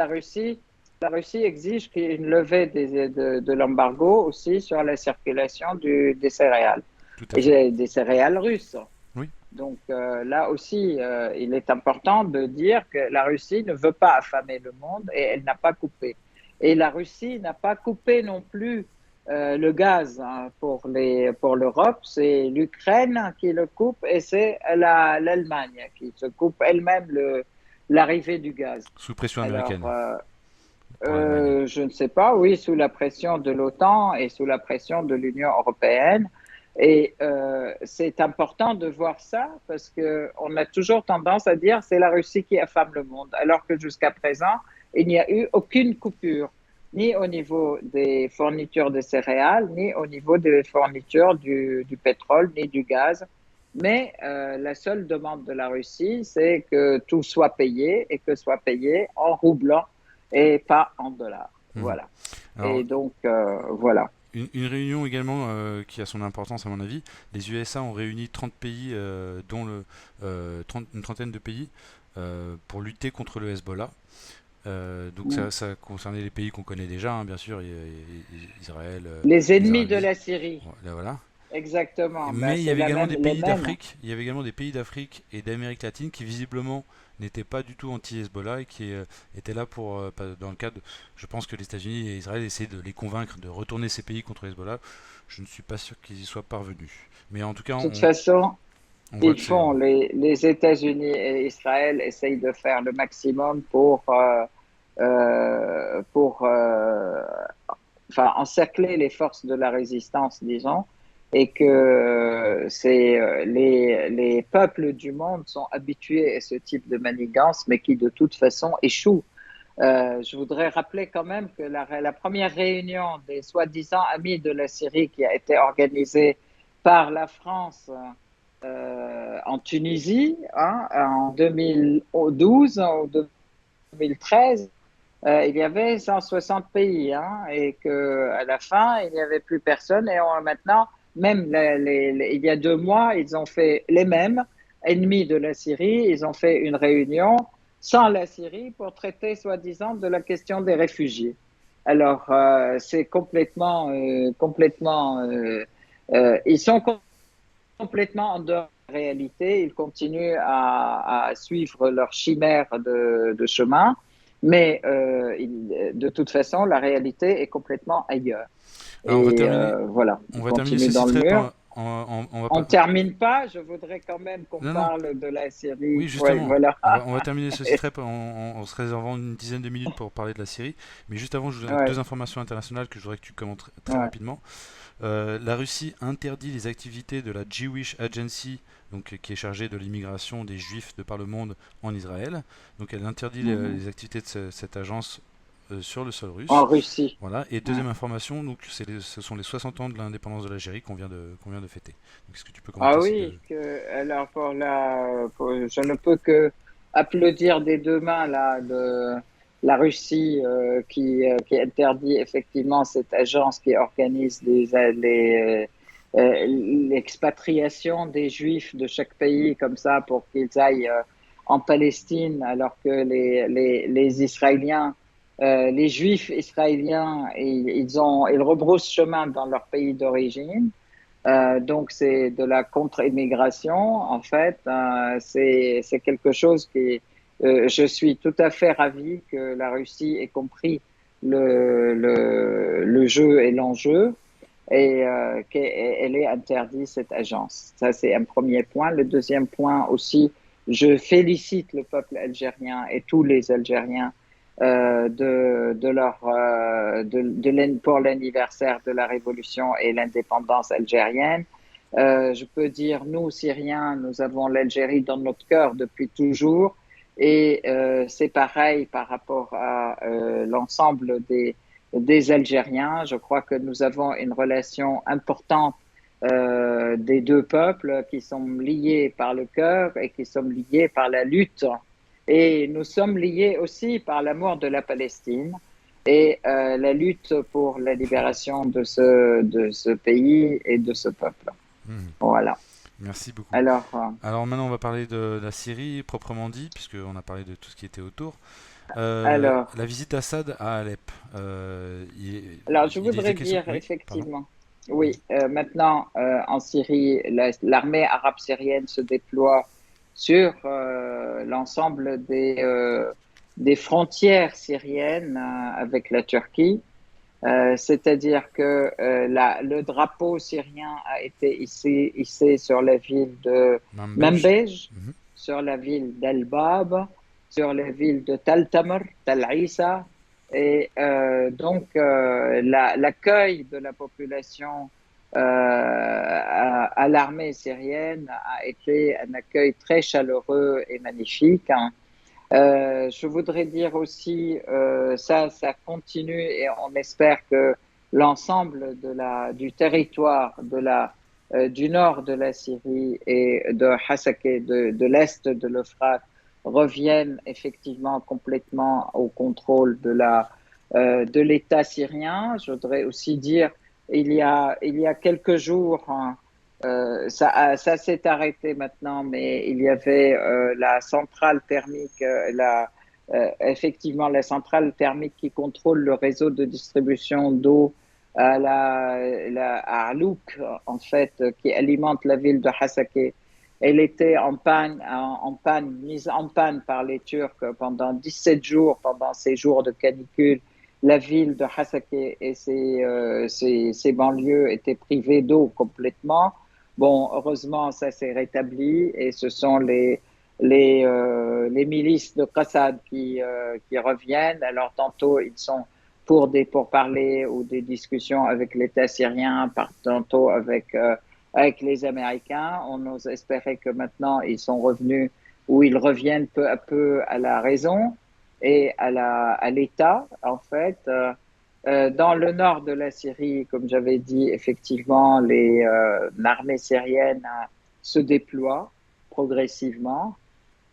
la Russie exige qu'il y ait une levée de l'embargo aussi sur la circulation des céréales,
Tout à
et
fait.
des céréales russes.
Oui.
Donc là aussi, il est important de dire que la Russie ne veut pas affamer le monde et elle n'a pas coupé. Et la Russie n'a pas coupé non plus le gaz hein, pour l'Europe. C'est l'Ukraine qui le coupe et c'est l'Allemagne qui se coupe elle-même l'arrivée du gaz.
Sous pression
Alors,
américaine pour l'Allemagne.
je ne sais pas, oui, sous la pression de l'OTAN et sous la pression de l'Union européenne. Et c'est important de voir ça parce qu'on a toujours tendance à dire c'est la Russie qui affame le monde, alors que jusqu'à présent, il n'y a eu aucune coupure, ni au niveau des fournitures de céréales, ni au niveau des fournitures du pétrole, ni du gaz. Mais la seule demande de la Russie, c'est que tout soit payé et que soit payé en rouble et pas en dollars.
Mhm.
Voilà.
Alors,
Et donc, voilà.
une réunion également qui a son importance à mon avis. Les USA ont réuni 30 pays, dont une trentaine de pays, pour lutter contre le Hezbollah. Donc ça concernait les pays qu'on connaît déjà, hein, bien sûr, Israël,
Les
les
ennemis de
Arabies.
la Syrie,
Voilà.
exactement. Ben,
Mais il y
c'est
avait également des
les
pays
mêmes.
d'Afrique, il y avait également des pays d'Afrique et d'Amérique latine qui visiblement n'étaient pas du tout anti-Hezbollah et qui étaient là pour, dans le cadre, je pense que les États-Unis et Israël essaient de les convaincre de retourner ces pays contre Hezbollah. Je ne suis pas sûr qu'ils y soient parvenus. Mais en tout cas,
De toute façon,
on voit que c'est...
les États-Unis et Israël essayent de faire le maximum pour enfin, encercler les forces de la résistance, disons, et que les peuples du monde sont habitués à ce type de manigance, mais qui de toute façon échouent. Je voudrais rappeler quand même que la première réunion des soi-disant amis de la Syrie qui a été organisée par la France en Tunisie hein, en 2012 ou 2013, il y avait 160 pays hein, et qu'à la fin, il n'y avait plus personne. Et maintenant, même il y a 2 mois, ils ont fait les mêmes ennemis de la Syrie. Ils ont fait une réunion sans la Syrie pour traiter, soi-disant, de la question des réfugiés. Alors, c'est ils sont complètement en dehors de la réalité. Ils continuent à suivre leur chimère de chemin, mais de toute façon, la réalité est complètement ailleurs.
Alors
Et voilà,
on
ils
va terminer
continuent
ce
dans
site
le
rep.
mur.
On va
On ne
pas...
termine pas, je voudrais quand même qu'on
Non, non.
parle de la
Oui,
Syrie. Ouais,
justement,
voilà.
on va terminer ce site rep en se réservant une dizaine de minutes pour parler de la Syrie. Mais juste avant, je vous donne
Ouais,
deux informations internationales que je voudrais que tu commentes très
ouais.
rapidement. La Russie interdit les activités de la Jewish Agency, donc, qui est chargée de l'immigration des juifs de par le monde en Israël. Donc elle interdit
Mhm.
les activités de cette agence sur le sol
En
russe.
Russie.
Voilà. Et
Ouais.
deuxième information, donc ce sont les 60 ans de l'indépendance de l'Algérie qu'on vient de fêter. Donc est-ce que tu peux
Ah
commenter ces deux?
oui, alors je ne peux que applaudir des deux mains la Russie qui interdit effectivement cette agence qui organise l'expatriation des Juifs de chaque pays comme ça pour qu'ils aillent en Palestine, alors que les Israéliens, les Juifs israéliens, ils rebroussent chemin dans leur pays d'origine. Donc c'est de la contre-immigration. En fait, c'est quelque chose qui, je suis tout à fait ravi que la Russie ait compris le jeu et l'enjeu et qu'elle ait interdit cette agence. Ça, c'est un premier point. Le deuxième point aussi, je félicite le peuple algérien et tous les Algériens pour l'anniversaire de la révolution et l'indépendance algérienne. Je peux dire, nous, Syriens, nous avons l'Algérie dans notre cœur depuis toujours. Et c'est pareil par rapport à l'ensemble des Algériens. Je crois que nous avons une relation importante des deux peuples qui sont liés par le cœur et qui sont liés par la lutte. Et nous sommes liés aussi par l'amour de la Palestine et la lutte pour la libération de ce pays et de ce peuple.
Mhm.
Voilà.
Merci beaucoup.
Alors,
Alors maintenant, on va parler de la Syrie proprement dit, puisqu'on a parlé de tout ce qui était autour.
alors,
La visite d'Assad à Alep,
Alors, je
il était
voudrais
question...
dire
Oui, pardon.
effectivement, oui, maintenant en Syrie, l'armée arabe syrienne se déploie sur l'ensemble des frontières syriennes avec la Turquie. C'est-à-dire que le drapeau syrien a été hissé sur la ville de
Manbej.
Manbij,
Mhm.
sur la ville d'El-Bab, sur la ville de Tal Tamr, Tal Isa. Et donc, l'accueil de la population à l'armée syrienne a été un accueil très chaleureux et magnifique, hein. Je voudrais dire aussi, ça continue et on espère que l'ensemble du territoire du nord de la Syrie et de Hasakeh, de l'est de l'Euphrate, reviennent effectivement complètement au contrôle de l'État syrien. Je voudrais aussi dire, il y a quelques jours, hein, ça s'est arrêté maintenant, mais il y avait la centrale thermique, effectivement la centrale thermique qui contrôle le réseau de distribution d'eau à Alouk, en fait, qui alimente la ville de Hasakeh. Elle était mise en panne par les Turcs pendant 17 jours, pendant ces jours de canicule. La ville de Hasakeh et ses banlieues étaient privées d'eau complètement. Bon, heureusement, ça s'est rétabli et ce sont les milices de Qassad qui reviennent. Alors, tantôt, ils sont pour des pourparlers ou des discussions avec l'État syrien, tantôt avec les Américains. On ose espérer que maintenant, ils sont revenus ou ils reviennent peu à peu à la raison et à l'État, en fait. Dans le nord de la Syrie, comme j'avais dit, effectivement, l'armée syrienne se déploie progressivement.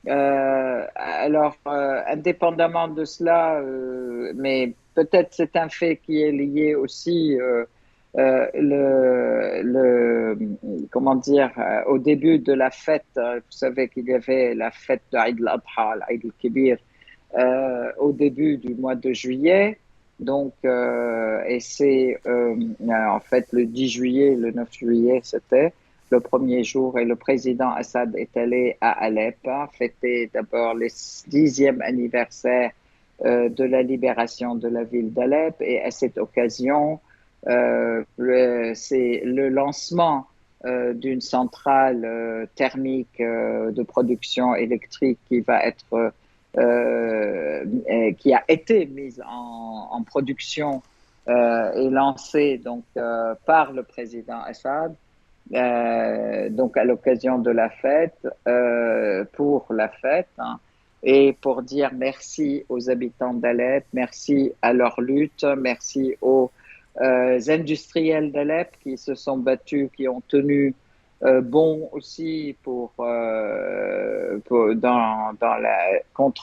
Alors, indépendamment de cela, mais peut-être c'est un fait qui est lié aussi comment dire, au début de la fête. Vous savez qu'il y avait la fête de Eid al-Adha, l'Eid al-Kibir, au début du mois de juillet. Donc, et c'est en fait le 10 juillet, le 9 juillet, c'était le premier jour et le président Assad est allé à Alep, hein, fêter d'abord le 10e anniversaire de la libération de la ville d'Alep et à cette occasion, c'est le lancement d'une centrale thermique de production électrique qui a été mise en production et lancée donc par le président Assad. Donc à l'occasion de la fête, pour la fête, hein, et pour dire merci aux habitants d'Alep, merci à leur lutte, merci aux industriels d'Alep qui se sont battus, qui ont tenu bon aussi contre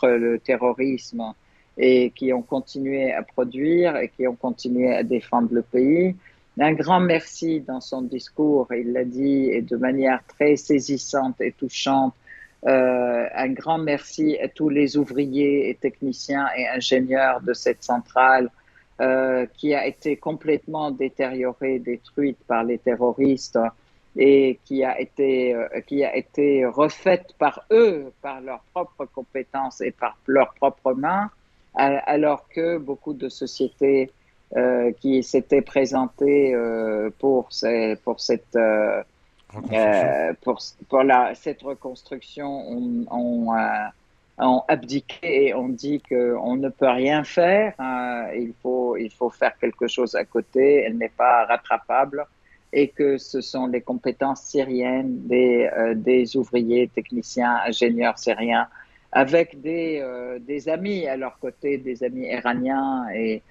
le terrorisme et qui ont continué à produire et qui ont continué à défendre le pays. un grand merci dans son discours, il l'a dit et de manière très saisissante et touchante. Un grand merci à tous les ouvriers et techniciens et ingénieurs de cette centrale qui a été complètement détériorée, détruite par les terroristes et qui a été refaite par eux, par leurs propres compétences et par leurs propres mains, alors que beaucoup de sociétés qui s'étaient présentées pour cette
Reconstruction.
cette reconstruction ont abdiqué et ont dit qu'on ne peut rien faire, il faut faire quelque chose à côté, elle n'est pas rattrapable et que ce sont les compétences syriennes des ouvriers, techniciens, ingénieurs syriens avec des amis à leur côté, des amis iraniens et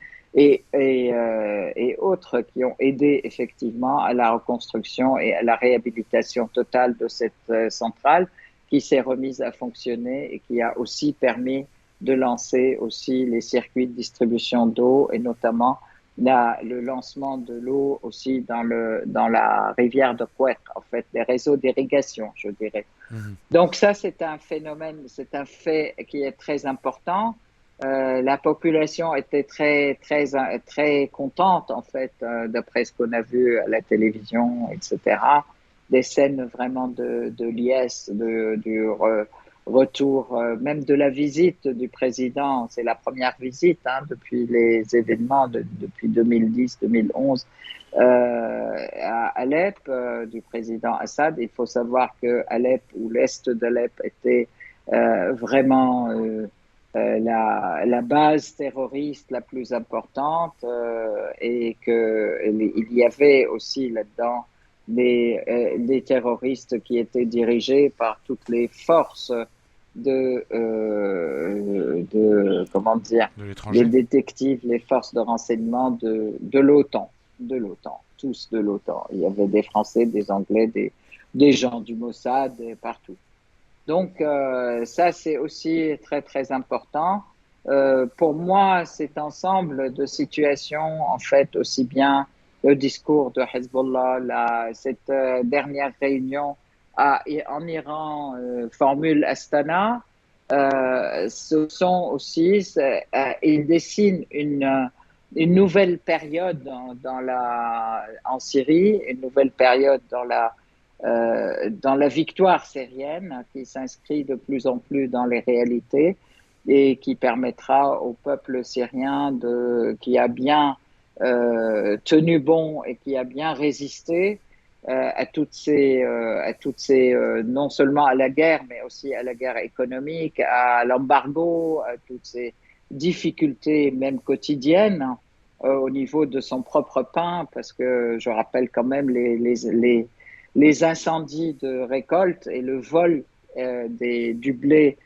autres qui ont aidé effectivement à la reconstruction et à la réhabilitation totale de cette centrale qui s'est remise à fonctionner et qui a aussi permis de lancer aussi les circuits de distribution d'eau et notamment le lancement de l'eau aussi dans la rivière de Kouek, en fait, des réseaux d'irrigation, je dirais.
Mhm.
Donc ça, c'est un phénomène, c'est un fait qui est très important. La population était très contente, en fait, d'après ce qu'on a vu à la télévision, etc. Des scènes vraiment de liesse, retour, même de la visite du président. C'est la première visite depuis les événements depuis 2010-2011 à Alep du président Assad. Il faut savoir que Alep ou l'est d'Alep était vraiment la base terroriste la plus importante et qu'il y avait aussi là-dedans des terroristes qui étaient dirigés par toutes les forces comment dire,
De
les
l'étranger.
détectives, les forces de renseignement de l'OTAN, tous de l'OTAN. Il y avait des Français, des Anglais, des gens du Mossad, partout. Donc, ça, c'est aussi très, très important. Pour moi, cet ensemble de situations, en fait, aussi bien le discours de Hezbollah, cette dernière réunion en Iran, formule Astana, ce sont aussi, ils dessinent une nouvelle période en Syrie, une nouvelle période dans la victoire syrienne qui s'inscrit de plus en plus dans les réalités et qui permettra au peuple syrien qui a bien tenu bon et qui a bien résisté à toutes ces non seulement à la guerre, mais aussi à la guerre économique, à l'embargo, à toutes ces difficultés même quotidiennes au niveau de son propre pain, parce que je rappelle quand même les incendies de récolte et le vol du blé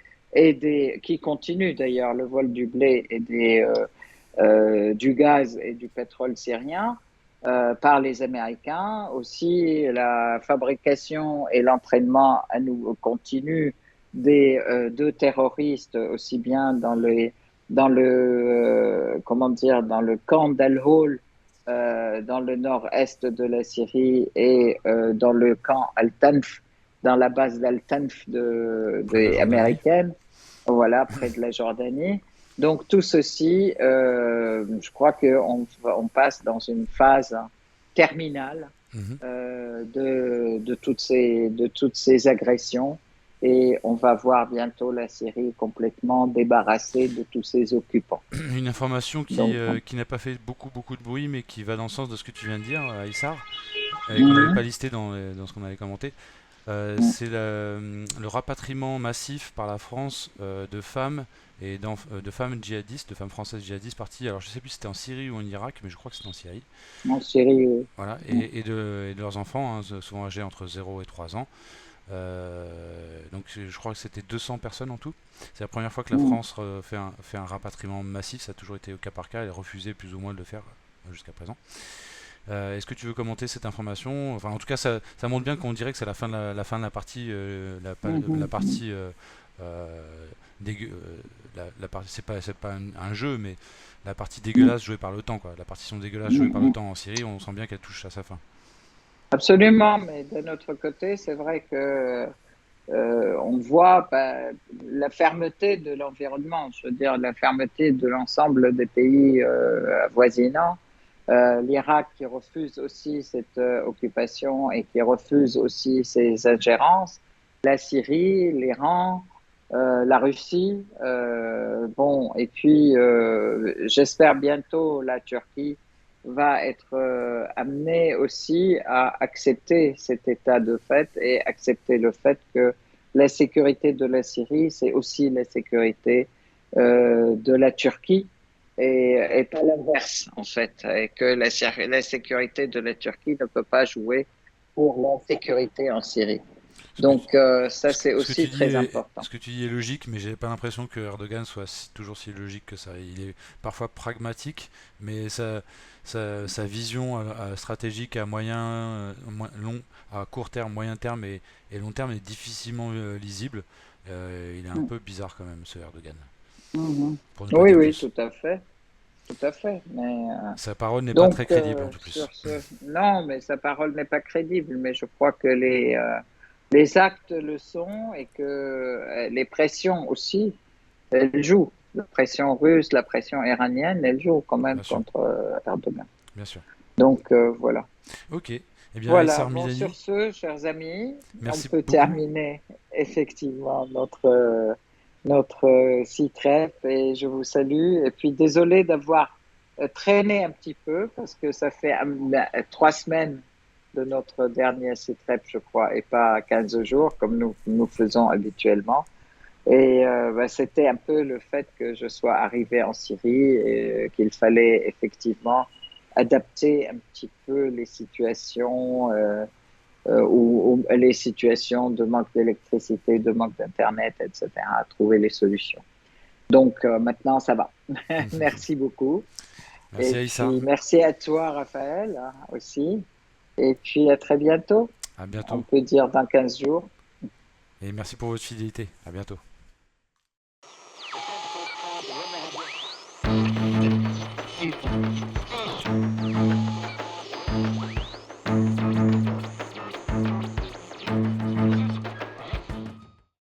qui continue d'ailleurs, le vol du blé et du gaz et du pétrole syrien par les Américains. Aussi, la fabrication et l'entraînement à nous continu des deux terroristes, aussi bien comment dire, dans le camp d'Al-Hol dans le nord-est de la Syrie et dans le camp Al-Tanf, dans la base d'Al-Tanf
Près de la Jordanie.
américaine, voilà, près de la Jordanie. Donc tout ceci, je crois qu'on passe dans une phase terminale
Mhm.
de toutes ces agressions et on va voir bientôt la Syrie complètement débarrassée de tous ses occupants.
Une information
Donc,
qui n'a pas fait beaucoup de bruit, mais qui va dans le sens de ce que tu viens de dire, Aïssar, et qu'on n'avait pas
mhm,
listé dans ce qu'on avait commenté.
mhm,
C'est le rapatriement massif par la France de femmes de femmes djihadistes, de femmes françaises djihadistes parties. Alors je sais plus si c'était en Syrie ou en Irak, mais je crois que c'était en Syrie.
en Syrie, oui.
Voilà,
Mhm.
et de leurs enfants, hein, souvent âgés entre 0 et 3 ans. Donc je crois que c'était 200 personnes en tout. C'est la première fois que la
Mhm.
France fait un rapatriement massif. Ça a toujours été au cas par cas. Elle a refusé plus ou moins de le faire jusqu'à présent. Est-ce que tu veux commenter cette information? Enfin, en tout cas, ça montre bien qu'on dirait que c'est la fin de la partie, la
Mhm.
partie c'est pas un jeu, mais la partie dégueulasse jouée par l'OTAN, quoi. La partition dégueulasse jouée par l'OTAN en Syrie, on sent bien qu'elle touche à sa fin.
Absolument, mais d'un autre côté, c'est vrai que on voit la fermeté de l'environnement, je veux dire la fermeté de l'ensemble des pays avoisinants. L'Irak qui refuse aussi cette occupation et qui refuse aussi ces ingérences, la Syrie, l'Iran, la Russie, bon, et puis j'espère bientôt la Turquie va être amenée aussi à accepter cet état de fait et accepter le fait que la sécurité de la Syrie, c'est aussi la sécurité de la Turquie et pas l'inverse en fait, et que la sécurité de la Turquie ne peut pas jouer pour la sécurité en Syrie.
Ce que tu,
Donc ça, c'est
ce que tu
aussi
dis
très
est,
important.
ce que tu dis est logique, mais j'ai pas l'impression que Erdogan soit toujours si logique que ça. Il est parfois pragmatique, mais sa vision stratégique à long, à court terme, moyen terme et long terme est difficilement lisible. Il est un peu bizarre quand même, ce Erdogan,
Mhm.
pour ne pas
Oui,
dire
oui,
plus.
tout à fait, tout à fait. Mais
Sa parole n'est pas très
donc
crédible en tout plus.
sur ce, non, mais sa parole n'est pas crédible. Mais je crois que les actes le sont et que les pressions aussi, elles jouent. La pression russe, la pression iranienne, elles jouent quand même
Bien sûr,
contre Erdogan.
bien sûr.
Donc voilà.
Ok. Eh bien,
Voilà,
Aïssar
bon,
Milani,
sur ce, chers amis, on
merci
peut
beaucoup.
terminer effectivement notre site rep et je vous salue. Et puis, désolé d'avoir traîné un petit peu parce que ça fait 3 semaines de notre dernier site rep, je crois, et pas 15 jours comme nous faisons habituellement. Et c'était un peu le fait que je sois arrivé en Syrie et qu'il fallait effectivement adapter un petit peu les situations ou les situations de manque d'électricité, de manque d'Internet, etc., trouver les solutions. Donc maintenant, ça va. Merci beaucoup.
Merci
Et
Aïssar.
puis merci à toi, Raphaël, hein, aussi. Et puis à très bientôt.
À
On
bientôt.
peut dire dans 15 jours.
Et merci pour votre fidélité. À bientôt.